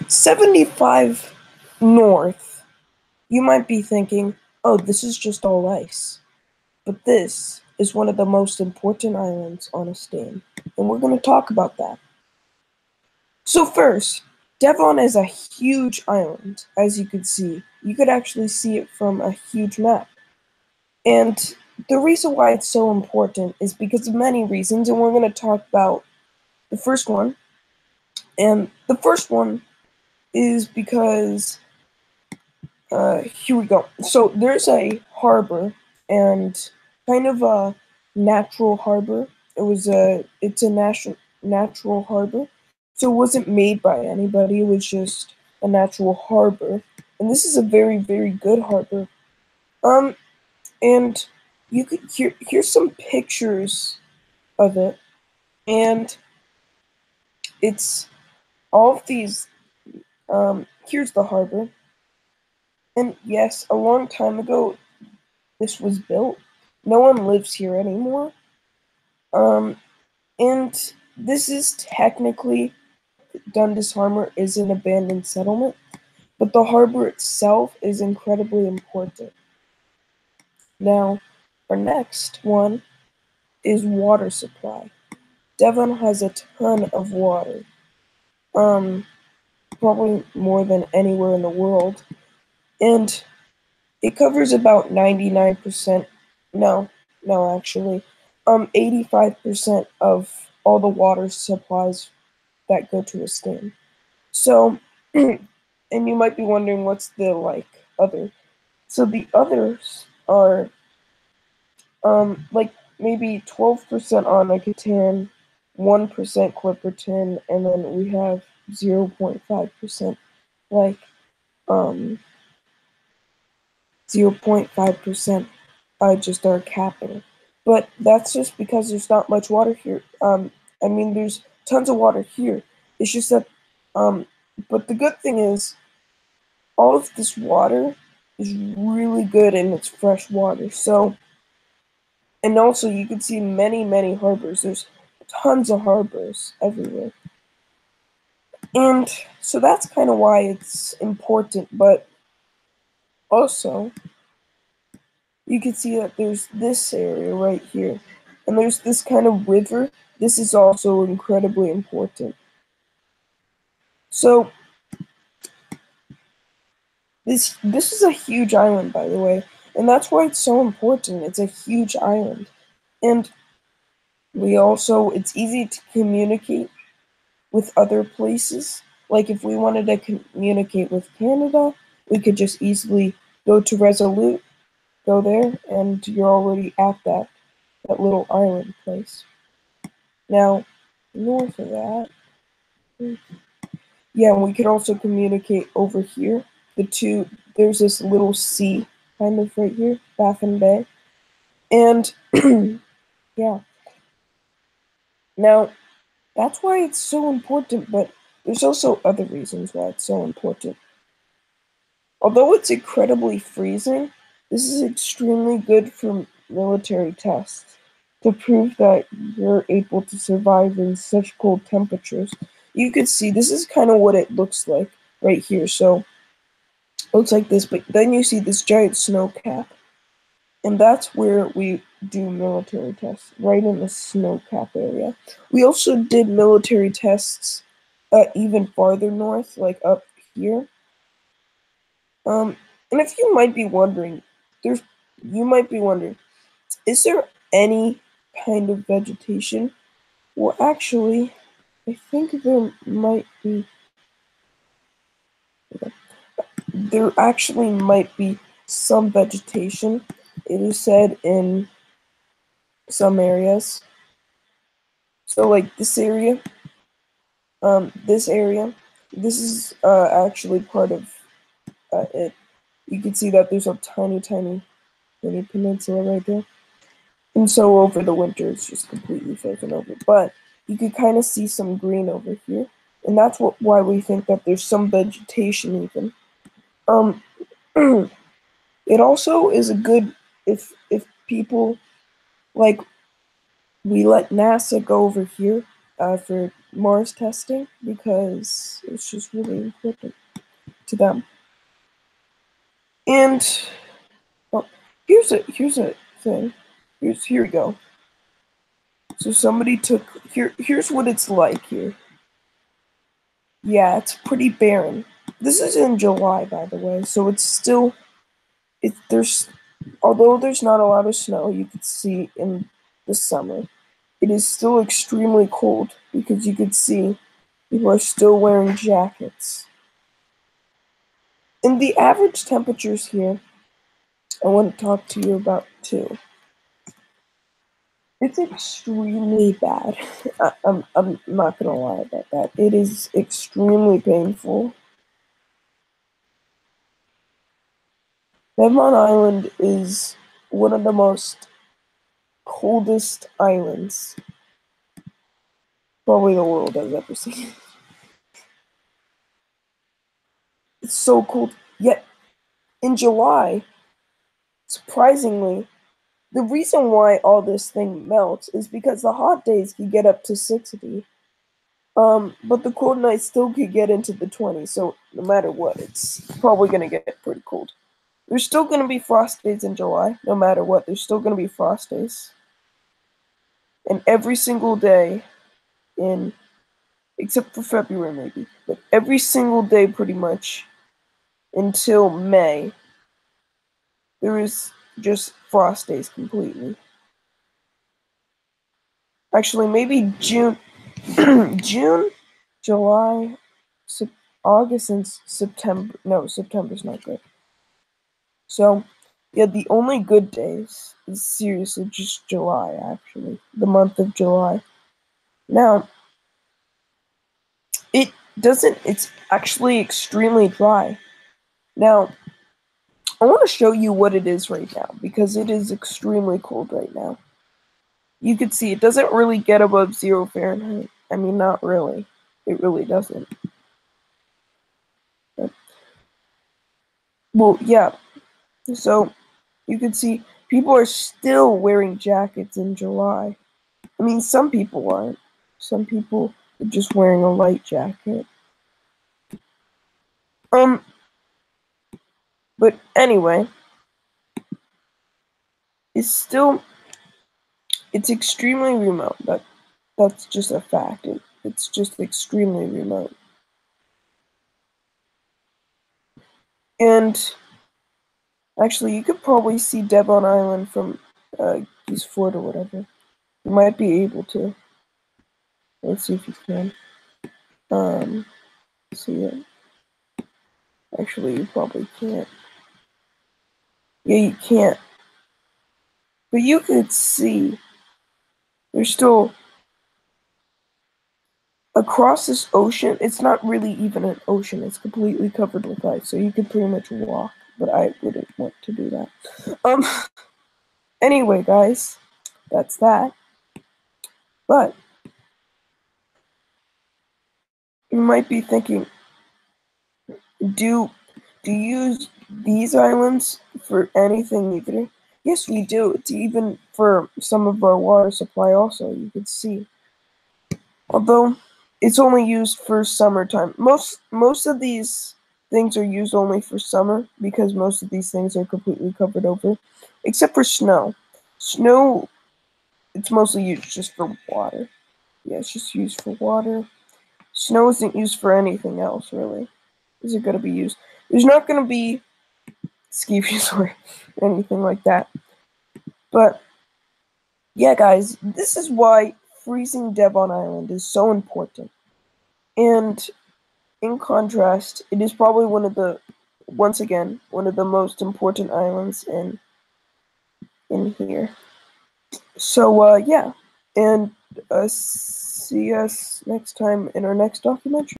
75 north, you might be thinking, oh, this is just all ice. But this is one of the most important islands on a stain, and we're going to talk about that. So first, Devon is a huge island, as you could see. You could actually see it from a huge map. And the reason why it's so important is because of many reasons, and we're going to talk about the first one. And the first one is because, here we go. So there's a harbor, and kind of a natural harbor. It's a natural harbor. So it wasn't made by anybody, it was just a natural harbor. And this is a very, very good harbor. And you could here's some pictures of it. And it's all of these, here's the harbor. And yes, a long time ago this was built. No one lives here anymore. And this is technically, Dundas Harbor is an abandoned settlement, but the harbor itself is incredibly important. Now, our next one is water supply. Devon has a ton of water, probably more than anywhere in the world, and it covers about 99%, no, actually, 85% of all the water supplies that go to a stain. So, and you might be wondering what's the, other. So the others are, maybe 12% on Yucatan, 1% Clipperton, and then we have 0.5%, like, 0.5%, just our capital. But that's just because there's not much water here. I mean, there's tons of water here. It's just that, but the good thing is, all of this water is really good and it's fresh water. So, and also you can see many, many harbors. There's tons of harbors everywhere. And so that's kind of why it's important, but also, you can see that there's this area right here, and there's this kind of river. This is also incredibly important. So, this is a huge island, by the way, and that's why it's so important. It's a huge island, and it's easy to communicate with other places. Like if we wanted to communicate with Canada, we could just easily go to Resolute, go there, and you're already at that little island place. Now, north of that, yeah, we could also communicate over here. There's this little sea kind of right here, Baffin Bay. And, yeah. Now, that's why it's so important, but there's also other reasons why it's so important. Although it's incredibly freezing, this is extremely good for military tests to prove that you're able to survive in such cold temperatures. You can see this is kind of what it looks like right here. So it looks like this, but then you see this giant snow cap. And that's where we do military tests, right in the snow cap area. We also did military tests even farther north, like up here. And if you might be wondering, is there any kind of vegetation? Well, actually, I think there might be. There actually might be some vegetation. It is said in some areas. So, like this area, this is actually part of it. You can see that there's a tiny, tiny peninsula right there. And so over the winter, it's just completely frozen over. But you could kind of see some green over here. And that's why we think that there's some vegetation even. It also is a good, if people, like, we let NASA go over here for Mars testing because it's just really important to them. And oh, here's a thing. Here we go. So somebody took here's what it's like here. Yeah, it's pretty barren. This is in July, by the way, so it's still although there's not a lot of snow you could see in the summer, it is still extremely cold because you could see people are still wearing jackets. And the average temperatures here, I want to talk to you about too. It's extremely bad. I'm not gonna lie about that. It is extremely painful. Devon Island is one of the most coldest islands probably the world has ever seen. It's so cold. Yet in July, surprisingly, the reason why all this thing melts is because the hot days can get up to 60. But the cold nights still could get into the 20s, so no matter what, it's probably gonna get pretty cold. There's still gonna be frost days in July, no matter what, there's still gonna be frost days. And every single day except for February maybe, but every single day pretty much until May, there is just frost days completely. Actually, maybe June, June, July, August, and September. No, September's not good. So, yeah, the only good days is seriously just July, actually. The month of July. Now, it's actually extremely dry. Now, I want to show you what it is right now, because it is extremely cold right now. You can see it doesn't really get above 0 Fahrenheit. I mean, not really. It really doesn't. But, well, yeah. So, you can see people are still wearing jackets in July. I mean, some people aren't. Some people are just wearing a light jacket. But anyway, it's extremely remote. That's just a fact. It's just extremely remote. And actually, you could probably see Devon Island from East Fort or whatever. You might be able to. Let's see if you can. See it. Actually, you probably can't. Yeah, you can't. But you could see. There's still across this ocean. It's not really even an ocean. It's completely covered with ice, so you could pretty much walk. But I wouldn't want to do that. Anyway, guys, that's that. But you might be thinking, do you use these islands for anything either? Yes, we do. It's even for some of our water supply also, you could see. Although it's only used for summertime. Most of these things are used only for summer because most of these things are completely covered over. Except for snow. Snow, it's mostly used just for water. Yeah, it's just used for water. Snow isn't used for anything else, really. Is it going to be used? There's not going to be ski resort or anything like that. But, yeah, guys, this is why freezing Devon Island is so important. And, in contrast, it is probably once again, one of the most important islands in here. So, yeah. And, see us next time in our next documentary.